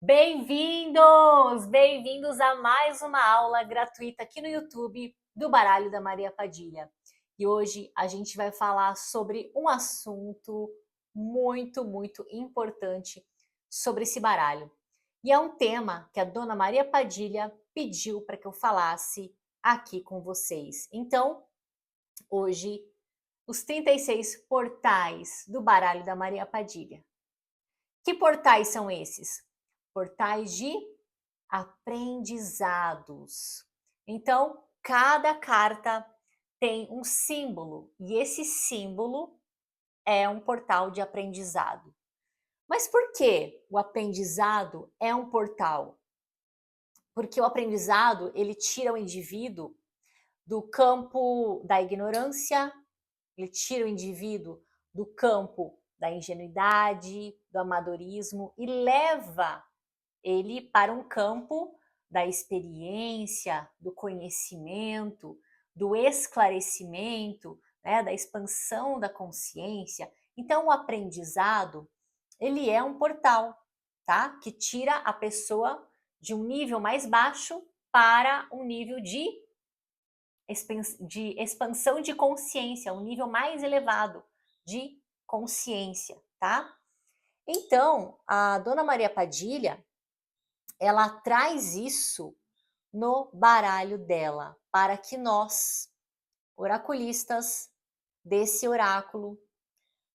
Bem-vindos! Bem-vindos a mais uma aula gratuita aqui no YouTube do Baralho da Maria Padilha. E hoje a gente vai falar sobre um assunto muito importante sobre esse baralho. E é um tema que a Dona Maria Padilha pediu para que eu falasse aqui com vocês. Então, hoje, os 36 portais do Baralho da Maria Padilha. Que portais são esses? Portais de aprendizados. Então, cada carta tem um símbolo e esse símbolo é um portal de aprendizado. Mas por que o aprendizado é um portal? Porque o aprendizado, ele tira o indivíduo do campo da ignorância, ele tira o indivíduo do campo da ingenuidade, do amadorismo e leva ele para um campo da experiência, do conhecimento, do esclarecimento, né, da expansão da consciência. Então, o aprendizado, ele é um portal, tá? Que tira a pessoa de um nível mais baixo para um nível de expansão de consciência, um nível mais elevado de consciência, tá? Então, a Dona Maria Padilha, ela traz isso no baralho dela, para que nós, oraculistas desse oráculo,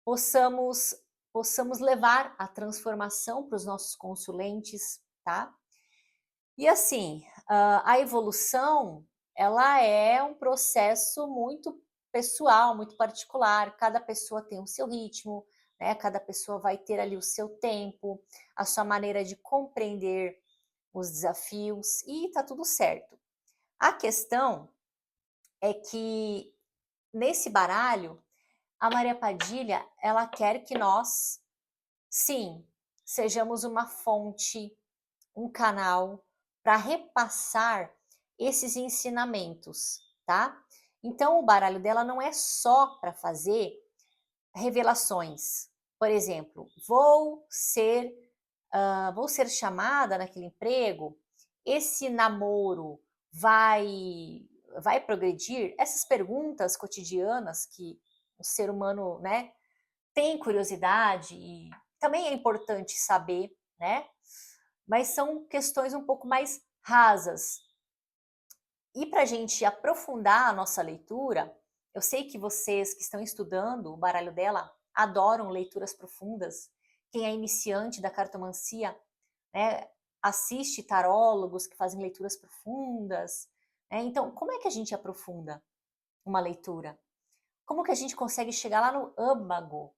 possamos levar a transformação para os nossos consulentes, tá? E assim, a evolução, ela é um processo muito pessoal, muito particular, cada pessoa tem o seu ritmo, né? Cada pessoa vai ter ali o seu tempo, a sua maneira de compreender os desafios e tá tudo certo. A questão é que nesse baralho, a Maria Padilha, ela quer que nós, sim, sejamos uma fonte, um canal para repassar esses ensinamentos, tá? Então o baralho dela não é só para fazer revelações. Por exemplo, vou ser chamada naquele emprego, esse namoro vai progredir? Essas perguntas cotidianas que o ser humano, né, tem curiosidade e também é importante saber, né? Mas são questões um pouco mais rasas. E para a gente aprofundar a nossa leitura, eu sei que vocês que estão estudando o baralho dela adoram leituras profundas. Quem é iniciante da cartomancia, né, assiste tarólogos que fazem leituras profundas. Né? Então, como é que a gente aprofunda uma leitura? Como que a gente consegue chegar lá no âmago,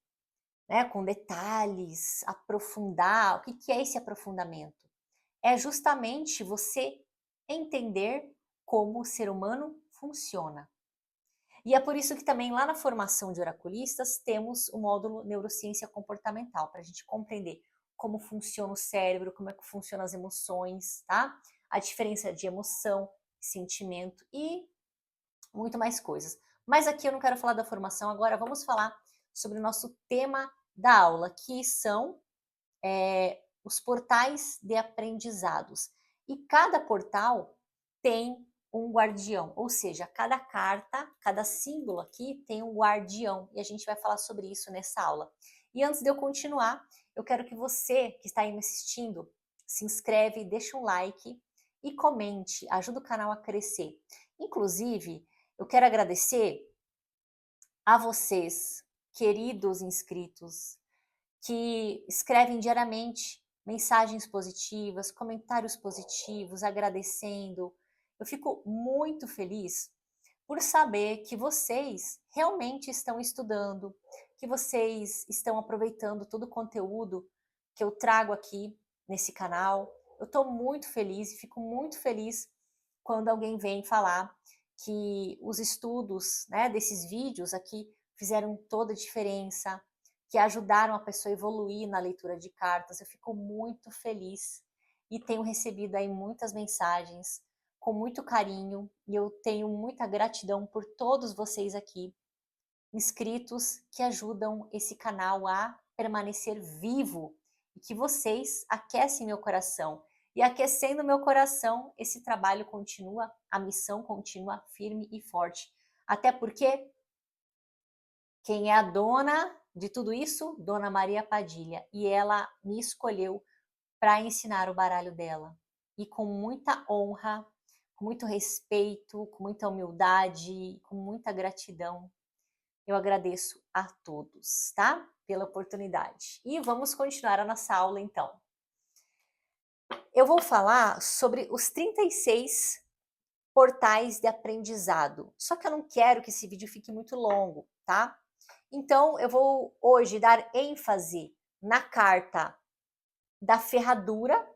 né, com detalhes, aprofundar? O que que é esse aprofundamento? É justamente você entender como o ser humano funciona. E é por isso que também lá na formação de oraculistas temos o módulo Neurociência Comportamental, para a gente compreender como funciona o cérebro, como é que funcionam as emoções, tá? A diferença de emoção, sentimento e muito mais coisas. Mas aqui eu não quero falar da formação, agora vamos falar sobre o nosso tema da aula, que são os portais de aprendizados. E cada portal tem um guardião, ou seja, cada carta, cada símbolo aqui tem um guardião, e a gente vai falar sobre isso nessa aula. E antes de eu continuar, eu quero que você que está aí me assistindo, se inscreve, deixa um like e comente, ajuda o canal a crescer. Inclusive, eu quero agradecer a vocês, queridos inscritos, que escrevem diariamente mensagens positivas, comentários positivos, agradecendo. Eu fico muito feliz por saber que vocês realmente estão estudando, que vocês estão aproveitando todo o conteúdo que eu trago aqui nesse canal. Eu estou muito feliz e fico muito feliz quando alguém vem falar que os estudos, né, desses vídeos aqui fizeram toda a diferença, que ajudaram a pessoa a evoluir na leitura de cartas. Eu fico muito feliz e tenho recebido aí muitas mensagens com muito carinho e eu tenho muita gratidão por todos vocês aqui, inscritos, que ajudam esse canal a permanecer vivo e que vocês aquecem meu coração. E aquecendo meu coração, esse trabalho continua, a missão continua firme e forte. Até porque quem é a dona de tudo isso? Dona Maria Padilha. E ela me escolheu para ensinar o baralho dela. E com muita honra, com muito respeito, com muita humildade, com muita gratidão, eu agradeço a todos, tá? Pela oportunidade. E vamos continuar a nossa aula então. Eu vou falar sobre os 36 portais de aprendizado. Só que eu não quero que esse vídeo fique muito longo, tá? Então, eu vou hoje dar ênfase na carta da ferradura,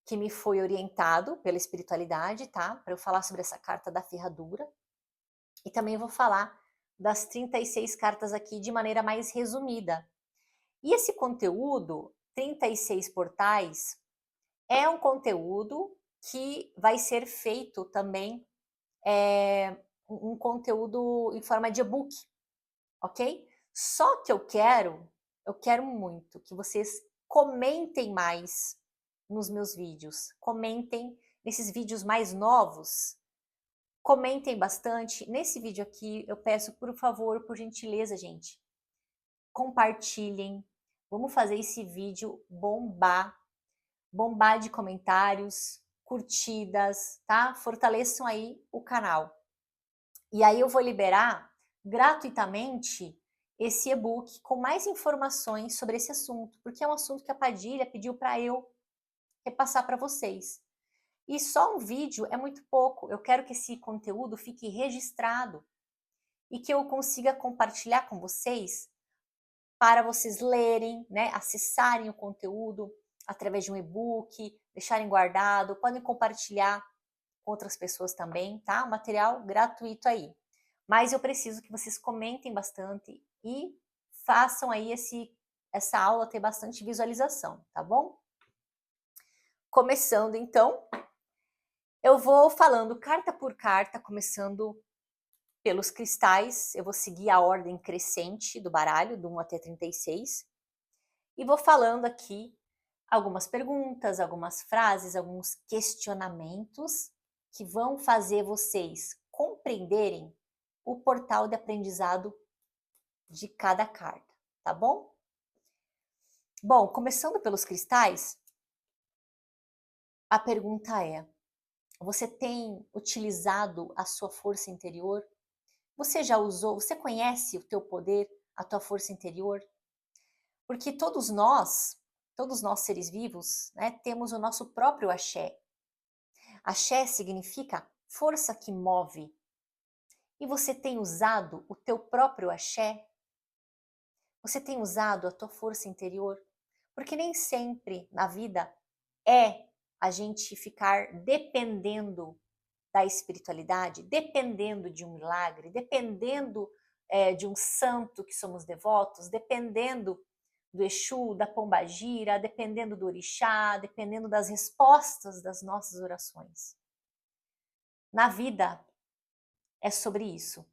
que me foi orientado pela espiritualidade, tá? Para eu falar sobre essa carta da ferradura. E também vou falar das 36 cartas aqui de maneira mais resumida. E esse conteúdo, 36 portais, é um conteúdo que vai ser feito também, um conteúdo em forma de e-book, ok? Só que eu quero muito que vocês comentem mais nos meus vídeos, comentem nesses vídeos mais novos, comentem bastante. Nesse vídeo aqui, eu peço, por favor, por gentileza, gente, compartilhem. Vamos fazer esse vídeo bombar, bombar de comentários, curtidas, tá? Fortaleçam aí o canal. E aí eu vou liberar gratuitamente esse e-book com mais informações sobre esse assunto, porque é um assunto que a Padilha pediu para eu repassar para vocês. E só um vídeo é muito pouco. Eu quero que esse conteúdo fique registrado e que eu consiga compartilhar com vocês para vocês lerem, né, acessarem o conteúdo através de um e-book, deixarem guardado, podem compartilhar com outras pessoas também, tá? Material gratuito aí. Mas eu preciso que vocês comentem bastante e façam aí essa aula ter bastante visualização, tá bom? Começando então, eu vou falando carta por carta, começando pelos cristais, eu vou seguir a ordem crescente do baralho, do 1 até 36, e vou falando aqui algumas perguntas, algumas frases, alguns questionamentos que vão fazer vocês compreenderem o portal de aprendizado de cada carta, tá bom? Bom, começando pelos cristais, a pergunta é: você tem utilizado a sua força interior? Você já usou? Você conhece o teu poder, a tua força interior? Porque todos nós seres vivos, né, temos o nosso próprio axé. Axé significa força que move. E você tem usado o teu próprio axé? Você tem usado a tua força interior? Porque nem sempre na vida é a gente ficar dependendo da espiritualidade, dependendo de um milagre, dependendo de um santo que somos devotos, dependendo do Exu, da Pombagira, dependendo do orixá, dependendo das respostas das nossas orações. Na vida é sobre isso,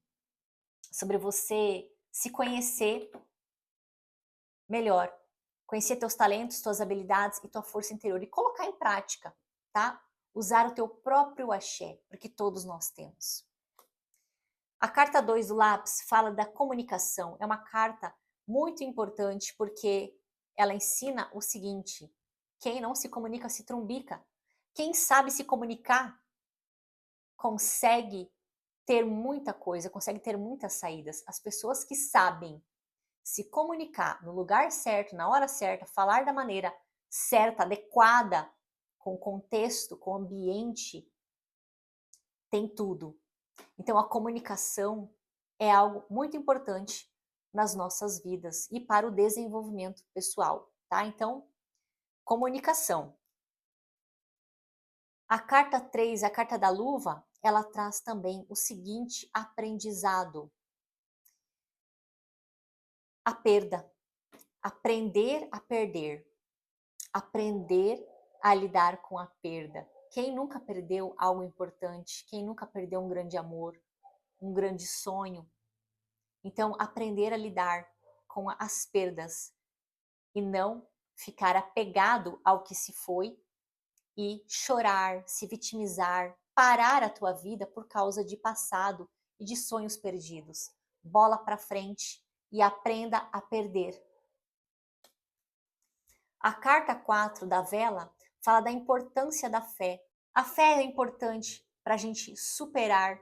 sobre você se conhecer melhor, conhecer teus talentos, tuas habilidades e tua força interior e colocar em prática, tá? Usar o teu próprio axé, porque todos nós temos. A carta 2 do lápis fala da comunicação. É uma carta muito importante porque ela ensina o seguinte: quem não se comunica se trumbica. Quem sabe se comunicar consegue ter muita coisa, consegue ter muitas saídas. As pessoas que sabem se comunicar no lugar certo, na hora certa, falar da maneira certa, adequada, com o contexto, com o ambiente, tem tudo. Então, a comunicação é algo muito importante nas nossas vidas e para o desenvolvimento pessoal, tá? Então, comunicação. A carta 3, a carta da luva, ela traz também o seguinte aprendizado: a perda. Aprender a perder. Aprender a lidar com a perda. Quem nunca perdeu algo importante? Quem nunca perdeu um grande amor, um grande sonho? Então, aprender a lidar com as perdas e não ficar apegado ao que se foi e chorar, se vitimizar, parar a tua vida por causa de passado e de sonhos perdidos. Bola para frente e aprenda a perder. A carta 4 da vela fala da importância da fé. A fé é importante para a gente superar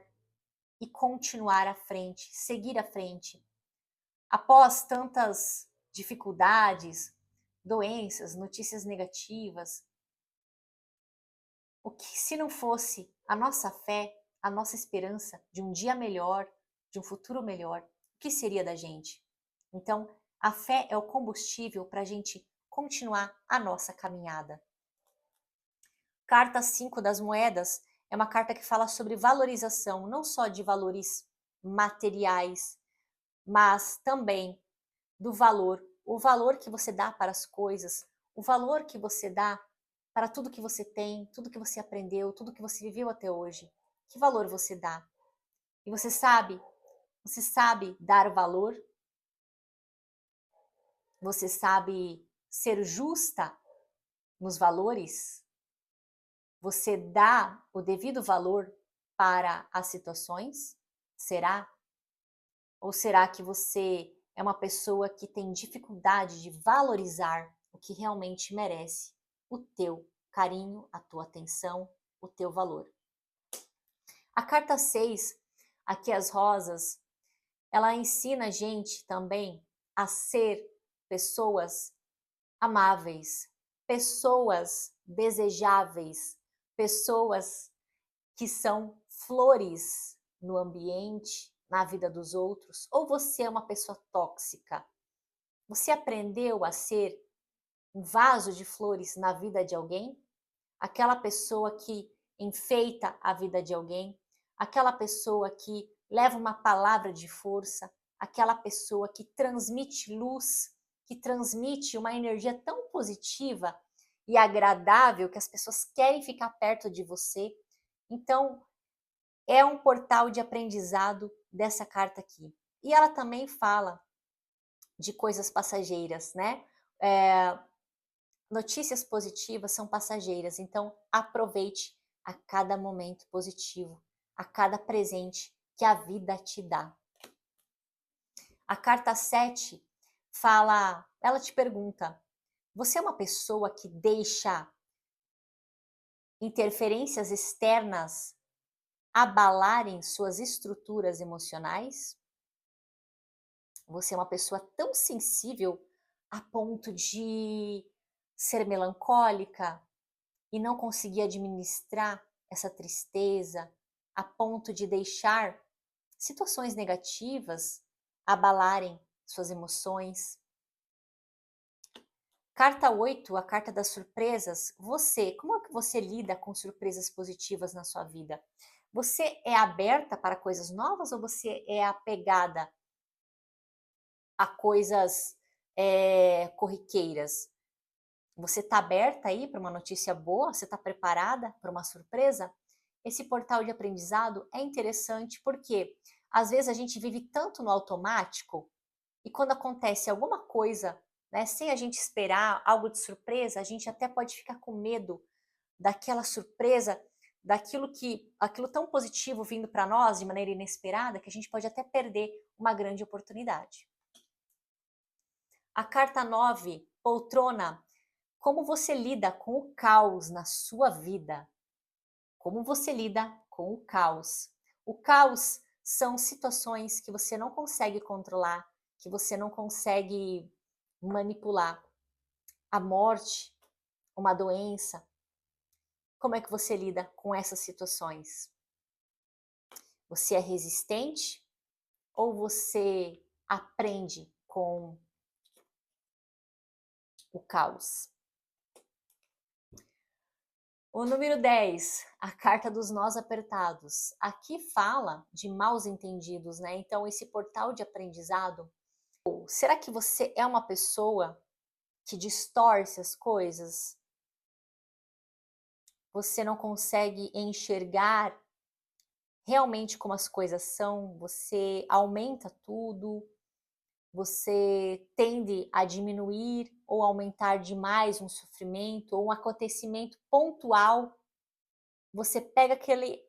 e continuar à frente, seguir à frente. Após tantas dificuldades, doenças, notícias negativas, o que se não fosse a nossa fé, a nossa esperança de um dia melhor, de um futuro melhor, o que seria da gente? Então, a fé é o combustível para a gente continuar a nossa caminhada. Carta 5 das moedas é uma carta que fala sobre valorização, não só de valores materiais, mas também do valor, o valor que você dá para as coisas, o valor que você dá para tudo que você tem, tudo que você aprendeu, tudo que você viveu até hoje. Que valor você dá? E você sabe dar valor? Você sabe ser justa nos valores? Você dá o devido valor para as situações? Será? Ou será que você é uma pessoa que tem dificuldade de valorizar o que realmente merece? O teu carinho, a tua atenção, o teu valor. A carta 6, aqui as rosas, ela ensina a gente também a ser pessoas amáveis, pessoas desejáveis, pessoas que são flores no ambiente, na vida dos outros, ou você é uma pessoa tóxica? Você aprendeu a ser um vaso de flores na vida de alguém? Aquela pessoa que enfeita a vida de alguém? Aquela pessoa que leva uma palavra de força? Aquela pessoa que transmite luz, que transmite uma energia tão positiva e agradável que as pessoas querem ficar perto de você? Então, é um portal de aprendizado dessa carta aqui. E ela também fala de coisas passageiras, né? Notícias positivas são passageiras, então aproveite a cada momento positivo, a cada presente que a vida te dá. A carta 7 fala, ela te pergunta: você é uma pessoa que deixa interferências externas abalarem suas estruturas emocionais? Você é uma pessoa tão sensível a ponto de ser melancólica e não conseguir administrar essa tristeza, a ponto de deixar situações negativas abalarem suas emoções? Carta 8, a carta das surpresas. Você, como é que você lida com surpresas positivas na sua vida? Você é aberta para coisas novas ou você é apegada a coisas corriqueiras? Você está aberta aí para uma notícia boa? Você está preparada para uma surpresa? Esse portal de aprendizado é interessante porque às vezes a gente vive tanto no automático e quando acontece alguma coisa, né, sem a gente esperar algo de surpresa, a gente até pode ficar com medo daquela surpresa, aquilo tão positivo vindo para nós de maneira inesperada que a gente pode até perder uma grande oportunidade. A carta 9, poltrona. Como você lida com o caos na sua vida? Como você lida com o caos? O caos são situações que você não consegue controlar, que você não consegue manipular. A morte, uma doença. Como é que você lida com essas situações? Você é resistente ou você aprende com o caos? O número 10, a carta dos nós apertados. Aqui fala de maus entendidos, né? Então, esse portal de aprendizado. Será que você é uma pessoa que distorce as coisas? Você não consegue enxergar realmente como as coisas são? Você aumenta tudo? Você tende a diminuir ou aumentar demais um sofrimento ou um acontecimento pontual. Você pega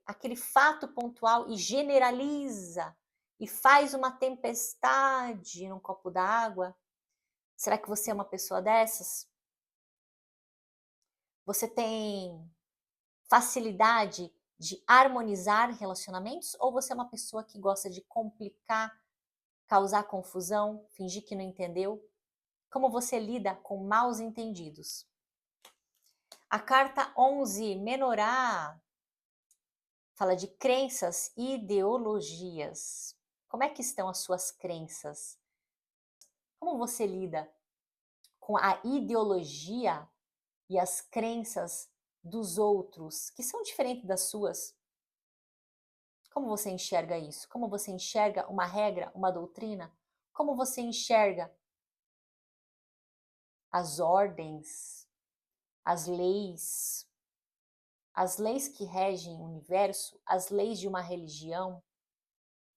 aquele fato pontual e generaliza e faz uma tempestade num copo d'água. Será que você é uma pessoa dessas? Você tem facilidade de harmonizar relacionamentos ou você é uma pessoa que gosta de complicar, causar confusão, fingir que não entendeu? Como você lida com maus entendidos? A carta 11, Menorá, fala de crenças e ideologias. Como é que estão as suas crenças? Como você lida com a ideologia e as crenças dos outros, que são diferentes das suas? Como você enxerga isso? Como você enxerga uma regra, uma doutrina? Como você enxerga as ordens, as leis que regem o universo, as leis de uma religião,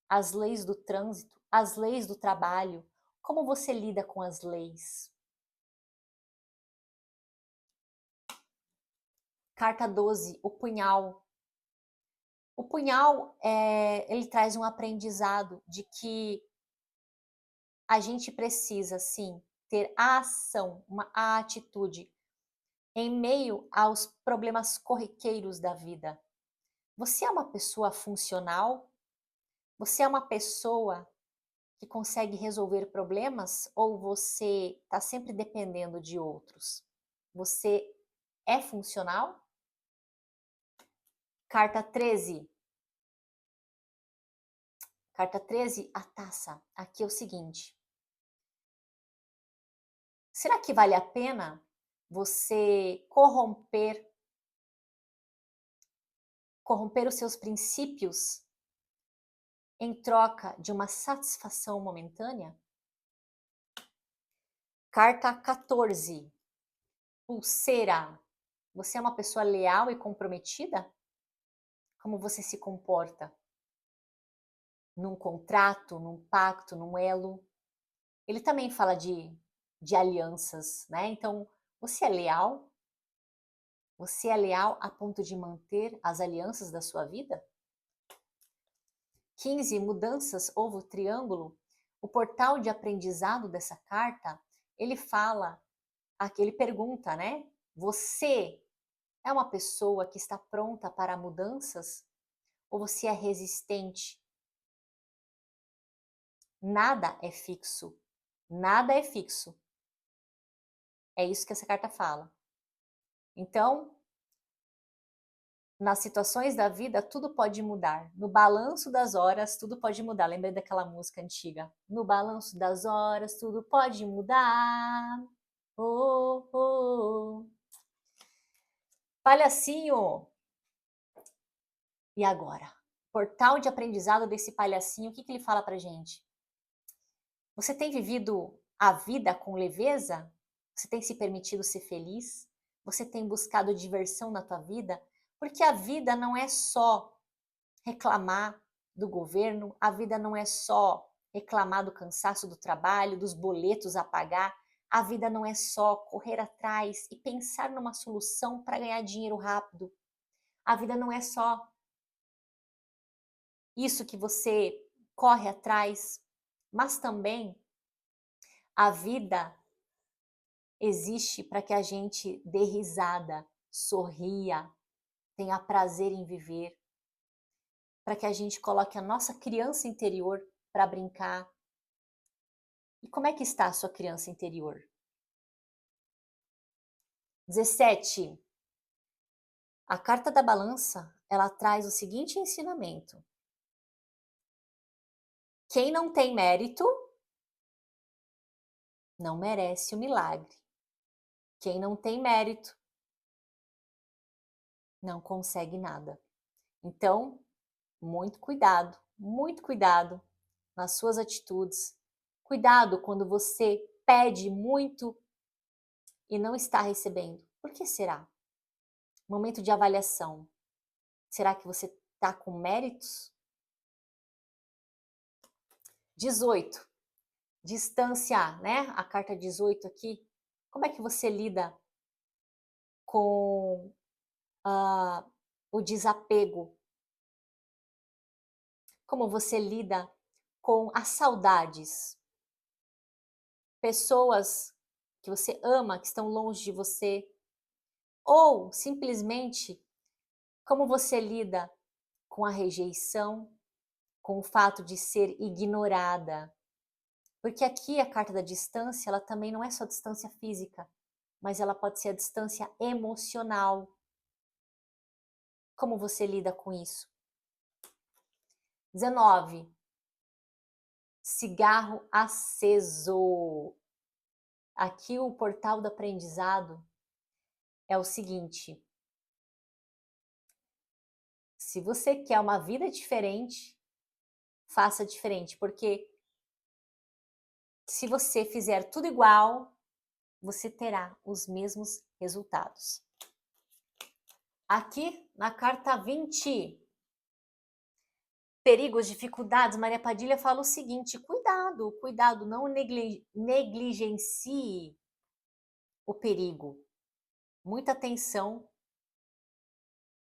as leis do trânsito, as leis do trabalho? Como você lida com as leis? Carta 12, o punhal. O punhal, ele traz um aprendizado de que a gente precisa, sim, ter a ação, a atitude em meio aos problemas corriqueiros da vida. Você é uma pessoa funcional? Você é uma pessoa que consegue resolver problemas ou você está sempre dependendo de outros? Você é funcional? Carta 13. Carta 13, a taça. Aqui é o seguinte: será que vale a pena você corromper os seus princípios em troca de uma satisfação momentânea? Carta 14, pulseira. Você é uma pessoa leal e comprometida? Como você se comporta num contrato, num pacto, num elo? Ele também fala de alianças, né? Então, você é leal? Você é leal a ponto de manter as alianças da sua vida? 15, mudanças, ovo, triângulo. O portal de aprendizado dessa carta, ele fala, aqui ele pergunta, né? Você é uma pessoa que está pronta para mudanças ou você é resistente? Nada é fixo. Nada é fixo. É isso que essa carta fala. Então, nas situações da vida, tudo pode mudar. No balanço das horas, tudo pode mudar. Lembrei daquela música antiga. No balanço das horas, tudo pode mudar. Oh, oh, oh. Palhacinho! E agora? Portal de aprendizado desse palhacinho, o que ele fala pra gente? Você tem vivido a vida com leveza? Você tem se permitido ser feliz? Você tem buscado diversão na tua vida? Porque a vida não é só reclamar do governo, a vida não é só reclamar do cansaço do trabalho, dos boletos a pagar, a vida não é só correr atrás e pensar numa solução para ganhar dinheiro rápido. A vida não é só isso que você corre atrás, mas também a vida existe para que a gente dê risada, sorria, tenha prazer em viver, para que a gente coloque a nossa criança interior para brincar. E como é que está a sua criança interior? 17. A carta da balança, ela traz o seguinte ensinamento: quem não tem mérito não merece o milagre. Quem não tem mérito não consegue nada. Então, muito cuidado nas suas atitudes. Cuidado quando você pede muito e não está recebendo. Por que será? Momento de avaliação. Será que você está com méritos? 18. distância, né? A carta 18 aqui. Como é que você lida com o desapego? Como você lida com as saudades? Pessoas que você ama, que estão longe de você, ou simplesmente como você lida com a rejeição, com o fato de ser ignorada. Porque aqui a carta da distância, ela também não é só distância física, mas ela pode ser a distância emocional. Como você lida com isso? 19. Cigarro aceso. Aqui o portal do aprendizado é o seguinte: se você quer uma vida diferente, faça diferente, porque se você fizer tudo igual, você terá os mesmos resultados. Aqui na carta 20, perigos, dificuldades, Maria Padilha fala o seguinte: cuidado, cuidado, não negligencie o perigo. Muita atenção,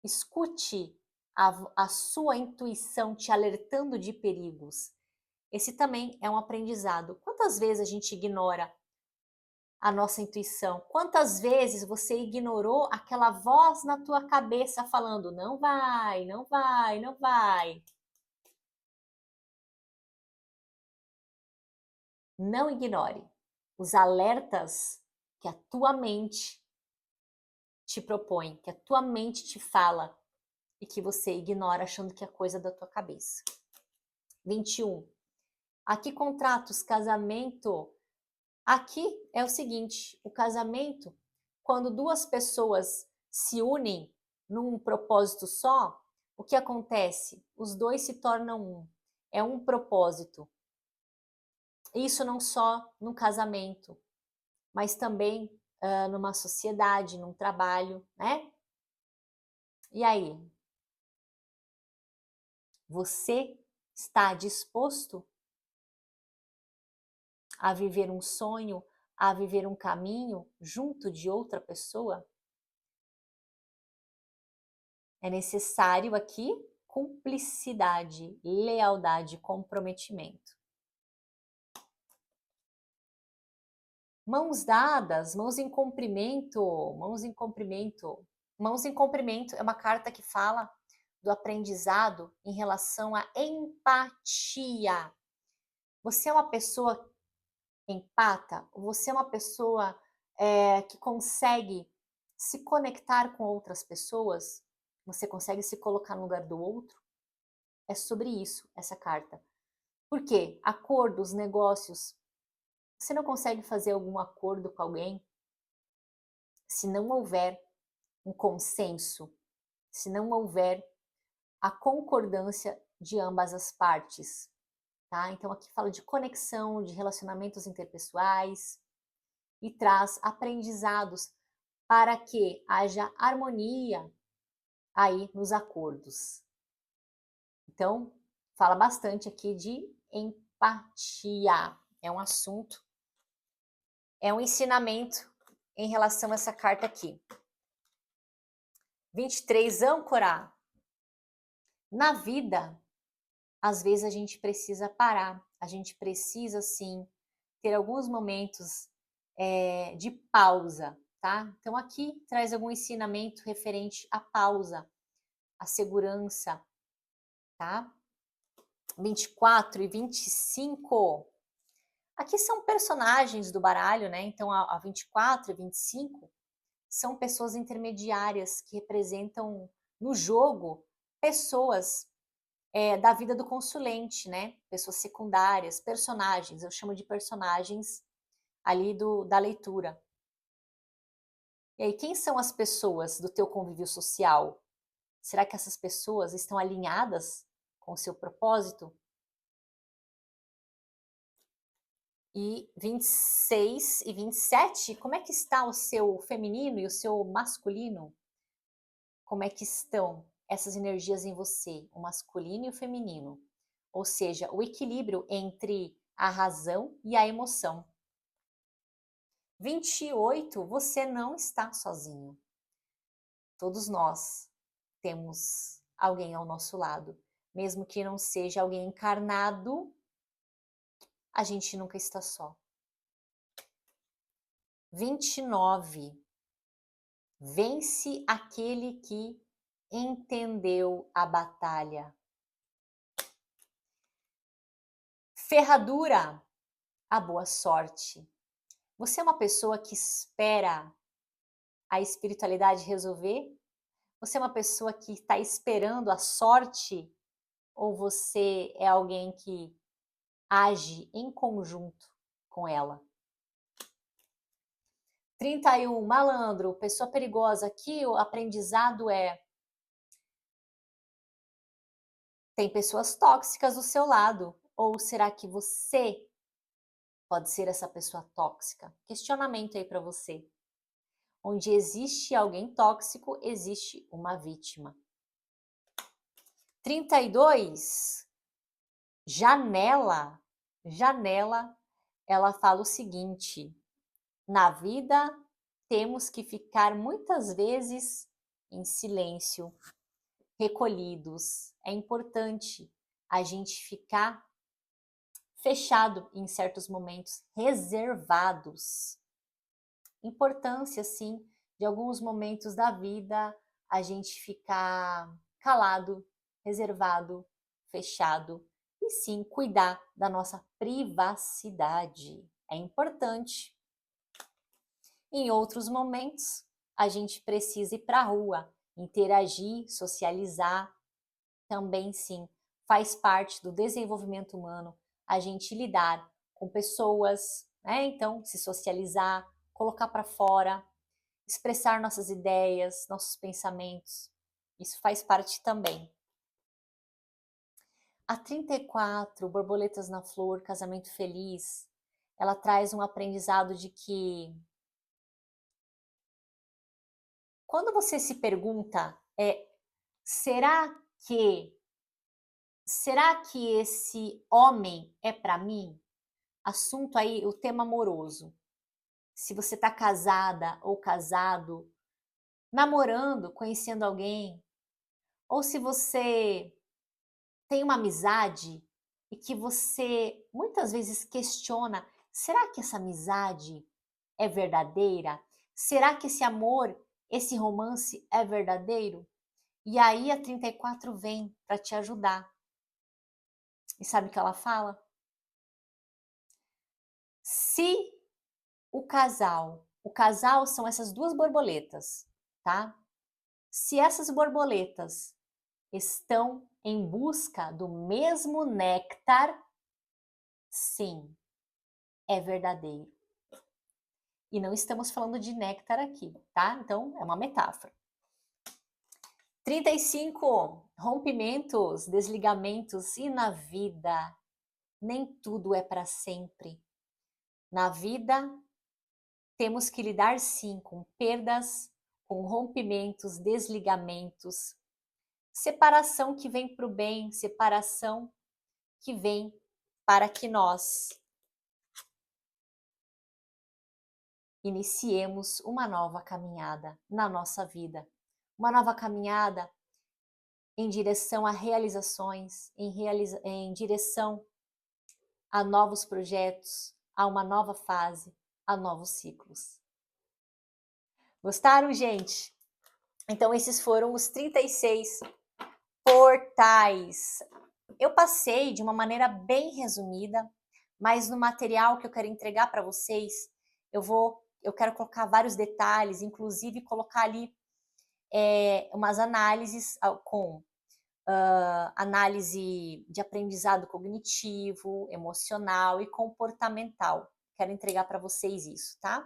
escute a sua intuição te alertando de perigos. Esse também é um aprendizado. Quantas vezes a gente ignora a nossa intuição? Quantas vezes você ignorou aquela voz na tua cabeça falando: não vai, não vai, não vai? Não ignore os alertas que a tua mente te propõe, que a tua mente te fala e que você ignora achando que é coisa da tua cabeça. 21. Aqui contratos, casamento. Aqui é o seguinte, o casamento, quando duas pessoas se unem num propósito só, o que acontece? Os dois se tornam um. É um propósito. Isso não só no casamento, mas também numa sociedade, num trabalho, né? E aí? Você está disposto a viver um sonho, a viver um caminho junto de outra pessoa? É necessário aqui cumplicidade, lealdade, comprometimento. Mãos dadas, mãos em cumprimento, mãos em cumprimento. Mãos em cumprimento é uma carta que fala do aprendizado em relação à empatia. Você é uma pessoa empata? Você é uma pessoa que consegue se conectar com outras pessoas? Você consegue se colocar no lugar do outro? É sobre isso essa carta. Por quê? Acordos, negócios. Você não consegue fazer algum acordo com alguém se não houver um consenso, se não houver a concordância de ambas as partes, tá? Então aqui fala de conexão, de relacionamentos interpessoais e traz aprendizados para que haja harmonia aí nos acordos. Então, fala bastante aqui de empatia. É um assunto, é um ensinamento em relação a essa carta aqui. 23, âncora. Na vida, às vezes a gente precisa parar, a gente precisa sim ter alguns momentos de pausa, tá? Então aqui traz algum ensinamento referente à pausa, à segurança, tá? 24 e 25. Aqui são personagens do baralho, né? Então a 24 e 25 são pessoas intermediárias que representam no jogo pessoas da vida do consulente, né? Pessoas secundárias, personagens, eu chamo de personagens ali da leitura. E aí, quem são as pessoas do teu convívio social? Será que essas pessoas estão alinhadas com o seu propósito? E 26 e 27, como é que está o seu feminino e o seu masculino? Como é que estão essas energias em você, o masculino e o feminino? Ou seja, o equilíbrio entre a razão e a emoção. 28, você não está sozinho. Todos nós temos alguém ao nosso lado. Mesmo que não seja alguém encarnado, a gente nunca está só. 29, vence aquele que entendeu a batalha. Ferradura, a boa sorte. Você é uma pessoa que espera a espiritualidade resolver? Você é uma pessoa que está esperando a sorte? Ou você é alguém que age em conjunto com ela? 31, malandro, pessoa perigosa. Aqui o aprendizado é: tem pessoas tóxicas do seu lado. Ou será que você pode ser essa pessoa tóxica? Questionamento aí para você. Onde existe alguém tóxico, existe uma vítima. 32, janela. Janela, ela fala o seguinte: na vida temos que ficar muitas vezes em silêncio, recolhidos. É importante a gente ficar fechado em certos momentos, reservados. Importância, sim, de alguns momentos da vida a gente ficar calado, reservado, fechado e sim cuidar da nossa privacidade. É importante. Em outros momentos, a gente precisa ir para a rua, interagir, socializar. Também sim, faz parte do desenvolvimento humano a gente lidar com pessoas, né? Então, se socializar, colocar para fora, expressar nossas ideias, nossos pensamentos. Isso faz parte também. A 34, Borboletas na Flor, Casamento Feliz, ela traz um aprendizado de que quando você se pergunta, será que será que esse homem é para mim? Assunto aí, o tema amoroso. Se você está casada ou casado, namorando, conhecendo alguém, ou se você tem uma amizade e que você muitas vezes questiona, será que essa amizade é verdadeira? Será que esse amor, esse romance é verdadeiro? E aí a 34 vem para te ajudar. E sabe o que ela fala? Se o casal são essas duas borboletas, tá? Se essas borboletas estão em busca do mesmo néctar, sim, é verdadeiro. E não estamos falando de néctar aqui, tá? Então, é uma metáfora. 35, rompimentos, desligamentos e na vida, nem tudo é para sempre. Na vida, temos que lidar sim com perdas, com rompimentos, desligamentos, separação que vem para o bem, separação que vem para que nós iniciemos uma nova caminhada na nossa vida. Uma nova caminhada em direção a realizações, em direção a novos projetos, a uma nova fase, a novos ciclos. Gostaram, gente? Então, esses foram os 36 portais. Eu passei de uma maneira bem resumida, mas no material que eu quero entregar para vocês, eu quero colocar vários detalhes, inclusive colocar ali umas análises com análise de aprendizado cognitivo, emocional e comportamental. Quero entregar para vocês isso, tá?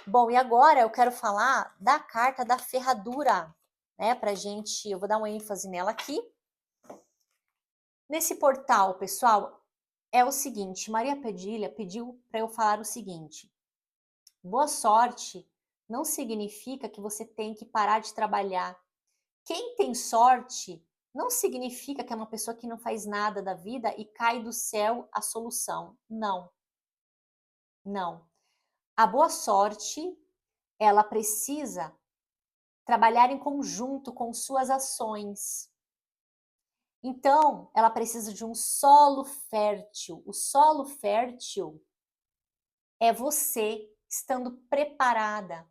Bom, e agora eu quero falar da carta da ferradura, né? Pra gente, eu vou dar uma ênfase nela aqui. Nesse portal, pessoal, é o seguinte, Maria Padilha pediu para eu falar o seguinte: boa sorte não significa que você tem que parar de trabalhar. Quem tem sorte não significa que é uma pessoa que não faz nada da vida e cai do céu a solução. Não, não. A boa sorte, ela precisa trabalhar em conjunto com suas ações. Então, ela precisa de um solo fértil. O solo fértil é você estando preparada,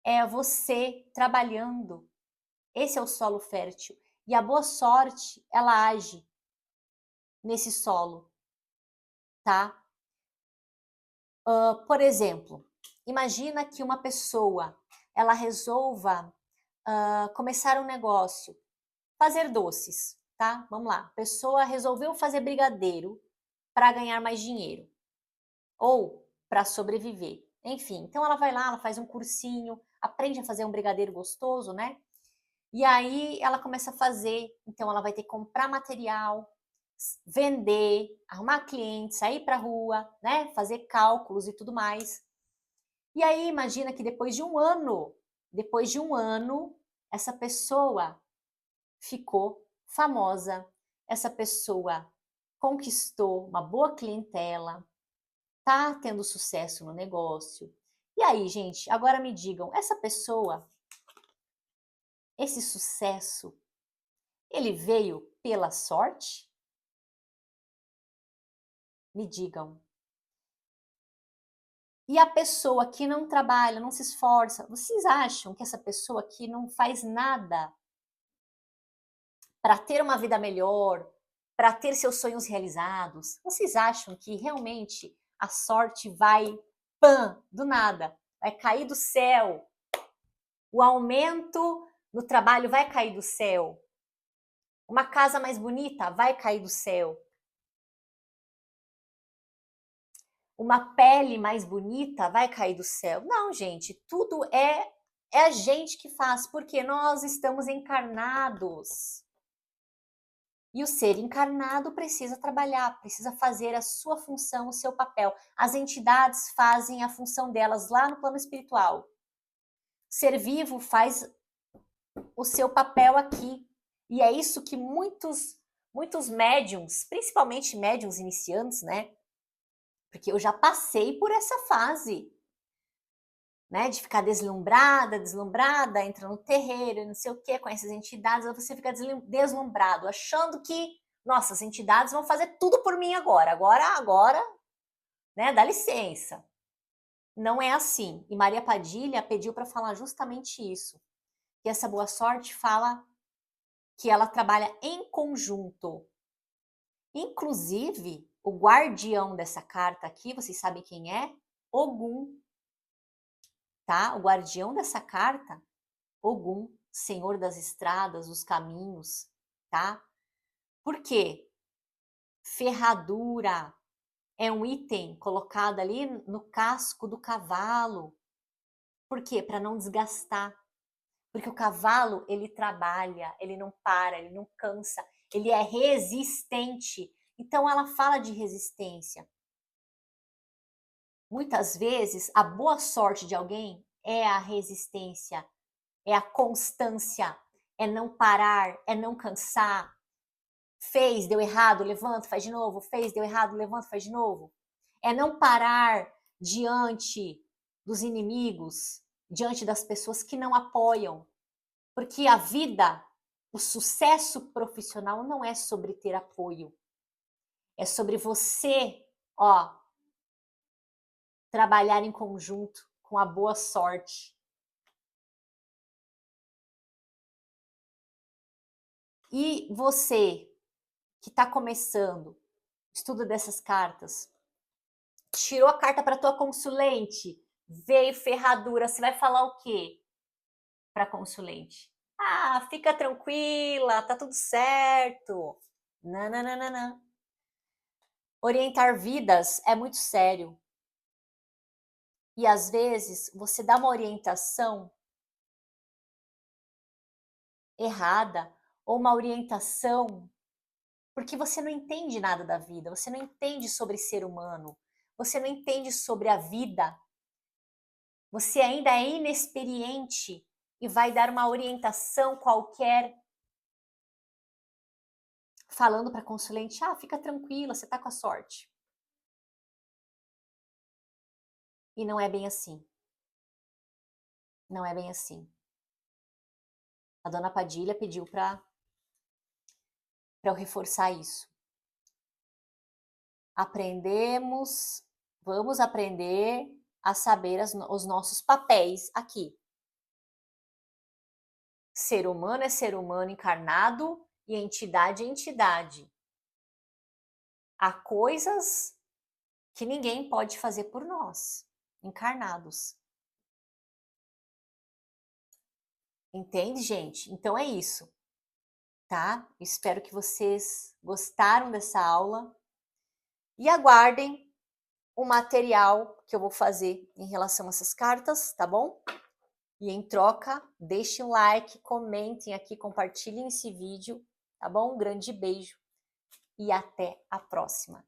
é você trabalhando. Esse é o solo fértil. E a boa sorte, ela age nesse solo, tá? Por exemplo, imagina que uma pessoa, ela resolva começar um negócio, fazer doces, tá? Vamos lá. A pessoa resolveu fazer brigadeiro para ganhar mais dinheiro ou para sobreviver. Enfim, então ela vai lá, ela faz um cursinho, aprende a fazer um brigadeiro gostoso, né? E aí ela começa a fazer, então ela vai ter que comprar material, vender, arrumar clientes, sair para a rua, né? Fazer cálculos e tudo mais. E aí imagina que depois de um ano, essa pessoa ficou famosa, essa pessoa conquistou uma boa clientela, tá tendo sucesso no negócio. E aí, gente, agora me digam, essa pessoa, esse sucesso, ele veio pela sorte? Me digam. E a pessoa que não trabalha, não se esforça, vocês acham que essa pessoa que não faz nada para ter uma vida melhor, para ter seus sonhos realizados, vocês acham que realmente a sorte vai, pã, do nada, vai cair do céu? O aumento no trabalho vai cair do céu? Uma casa mais bonita vai cair do céu? Uma pele mais bonita vai cair do céu? Não, gente, tudo é a gente que faz, porque nós estamos encarnados. E o ser encarnado precisa trabalhar, precisa fazer a sua função, o seu papel. As entidades fazem a função delas lá no plano espiritual. O ser vivo faz o seu papel aqui. E é isso que muitos médiums, principalmente médiums iniciantes, né? Porque eu já passei por essa fase, né? De ficar deslumbrada, entra no terreiro, não sei o quê, conhece as entidades, aí você fica deslumbrado, achando que, nossa, as entidades vão fazer tudo por mim agora, né? Dá licença. Não é assim. E Maria Padilha pediu para falar justamente isso. Que essa boa sorte fala que ela trabalha em conjunto. Inclusive, o guardião dessa carta aqui, vocês sabem quem é? Ogum, tá? O guardião dessa carta, Ogum, Senhor das estradas, dos caminhos, tá? Por quê? Ferradura é um item colocado ali no casco do cavalo. Por quê? Para não desgastar. Porque o cavalo, ele trabalha, ele não para, ele não cansa, ele é resistente. Então ela fala de resistência. Muitas vezes, a boa sorte de alguém é a resistência, é a constância, é não parar, é não cansar. Fez, deu errado, levanta, faz de novo. Fez, deu errado, levanta, faz de novo. É não parar diante dos inimigos, diante das pessoas que não apoiam. Porque a vida, o sucesso profissional não é sobre ter apoio. É sobre você, ó, trabalhar em conjunto com a boa sorte. E você que está começando, estudo dessas cartas, tirou a carta para tua consulente, veio ferradura, você vai falar o quê para consulente? Ah, fica tranquila, tá tudo certo. Não, não, não, não, não. Orientar vidas é muito sério. E às vezes você dá uma orientação errada ou uma orientação porque você não entende nada da vida, você não entende sobre ser humano, você não entende sobre a vida, você ainda é inexperiente e vai dar uma orientação qualquer falando para a consulente, fica tranquila, você tá com a sorte. E não é bem assim. Não é bem assim. A dona Padilha pediu para eu reforçar isso. Vamos aprender a saber os nossos papéis aqui. Ser humano é ser humano encarnado e entidade é entidade. Há coisas que ninguém pode fazer por nós, encarnados. Entende, gente? Então é isso, tá? Espero que vocês gostaram dessa aula e aguardem o material que eu vou fazer em relação a essas cartas, tá bom? E em troca, deixem um like, comentem aqui, compartilhem esse vídeo, tá bom? Um grande beijo e até a próxima.